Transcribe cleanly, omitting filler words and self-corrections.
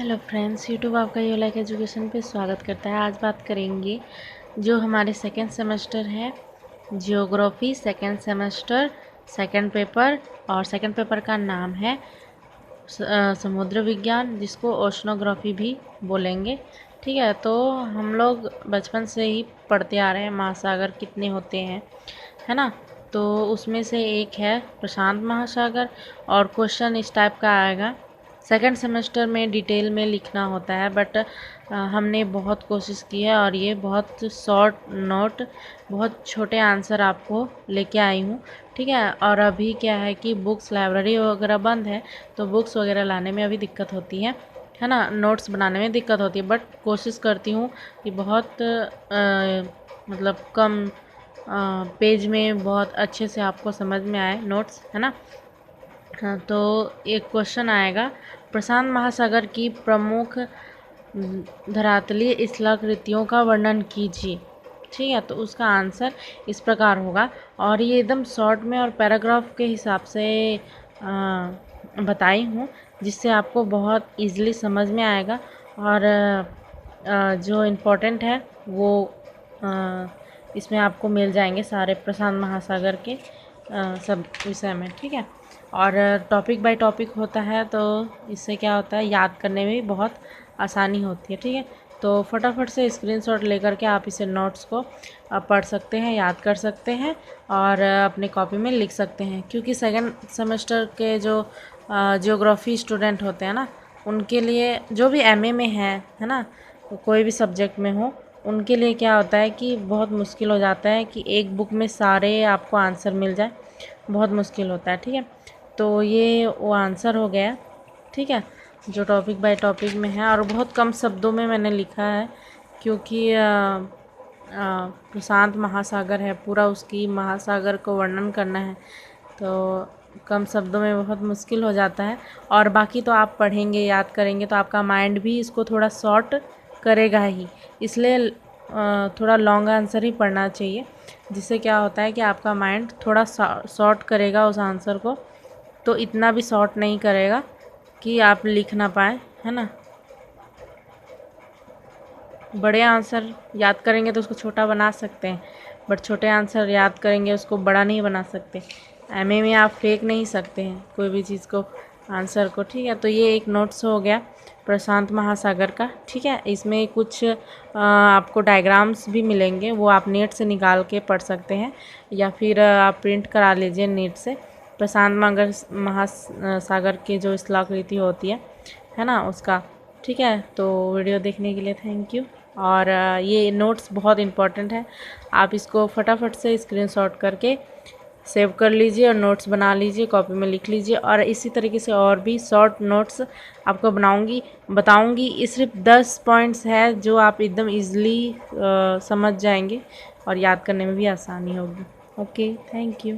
Hello friends, YouTube आपका you like education पे स्वागत करता है। आज बात करेंगे जो हमारे सेकेंड सेमेस्टर है geography second semester second paper, और सेकेंड पेपर का नाम है समुद्र विज्ञान, जिसको ओशनोग्राफी भी बोलेंगे। ठीक है, तो हम लोग बचपन से ही पढ़ते आ रहे हैं महासागर कितने होते हैं, है ना। तो उसमें से एक है प्रशांत महासागर, और क्वेश्चन इस टाइप का आएगा। सेकंड सेमेस्टर में डिटेल में लिखना होता है, बट हमने बहुत कोशिश की है और ये बहुत शॉर्ट नोट, बहुत छोटे आंसर आपको लेके आई हूँ। ठीक है, और अभी क्या है कि बुक्स लाइब्रेरी वगैरह बंद है, तो बुक्स वगैरह लाने में अभी दिक्कत होती है ना। नोट्स बनाने में दिक्कत होती है, बट कोशिश करती हूँ कि बहुत मतलब कम पेज में बहुत अच्छे से आपको समझ में आए नोट्स, है ना। हाँ, तो एक क्वेश्चन आएगा, प्रशांत महासागर की प्रमुख धरातलीय स्थलाकृतियों का वर्णन कीजिए। ठीक है, तो उसका आंसर इस प्रकार होगा, और ये एकदम शॉर्ट में और पैराग्राफ के हिसाब से बताई हूँ, जिससे आपको बहुत इजीली समझ में आएगा। और जो इम्पोर्टेंट है वो इसमें आपको मिल जाएंगे सारे प्रशांत महासागर के सब विषय में। ठीक है, और टॉपिक बाय टॉपिक होता है, तो इससे क्या होता है, याद करने में भी बहुत आसानी होती है। ठीक है, तो फटाफट से स्क्रीनशॉट लेकर के आप इसे नोट्स को पढ़ सकते हैं, याद कर सकते हैं, और अपने कॉपी में लिख सकते हैं। क्योंकि सेकेंड सेमेस्टर के जो जियोग्राफी स्टूडेंट होते हैं ना, उनके लिए, जो भी एमए में है ना, कोई भी सब्जेक्ट में हो, उनके लिए क्या होता है कि बहुत मुश्किल हो जाता है कि एक बुक में सारे आपको आंसर मिल जाए, बहुत मुश्किल होता है। ठीक है, तो ये वो आंसर हो गया। ठीक है, जो टॉपिक बाय टॉपिक में है, और बहुत कम शब्दों में मैंने लिखा है, क्योंकि प्रशांत महासागर है, पूरा उसकी महासागर को वर्णन करना है, तो कम शब्दों में बहुत मुश्किल हो जाता है। और बाकी तो आप पढ़ेंगे, याद करेंगे, तो आपका माइंड भी इसको थोड़ा शॉर्ट करेगा ही, इसलिए थोड़ा लॉन्ग आंसर ही पढ़ना चाहिए, जिससे क्या होता है कि आपका माइंड थोड़ा शॉर्ट करेगा उस आंसर को, तो इतना भी शॉर्ट नहीं करेगा कि आप लिख ना पाए, है ना। बड़े आंसर याद करेंगे तो उसको छोटा बना सकते हैं, बट छोटे आंसर याद करेंगे उसको बड़ा नहीं बना सकते। एमए में आप फेंक नहीं सकते हैं कोई भी चीज़ को, आंसर को। ठीक है, तो ये एक नोट्स हो गया प्रशांत महासागर का। ठीक है, इसमें कुछ आपको डायग्राम्स भी मिलेंगे, वो आप नेट से निकाल के पढ़ सकते हैं, या फिर आप प्रिंट करा लीजिए नेट से। प्रशांत महासागर की जो स्थलाकृति होती है ना, उसका। ठीक है, तो वीडियो देखने के लिए थैंक यू। और ये नोट्स बहुत इम्पॉर्टेंट है, आप इसको फटाफट से स्क्रीनशॉट करके सेव कर लीजिए और नोट्स बना लीजिए, कॉपी में लिख लीजिए। और इसी तरीके से और भी शॉर्ट नोट्स आपको बताऊंगी। ये सिर्फ 10 पॉइंट्स है जो आप एकदम इजीली समझ जाएंगे, और याद करने में भी आसानी होगी। Okay, thank you.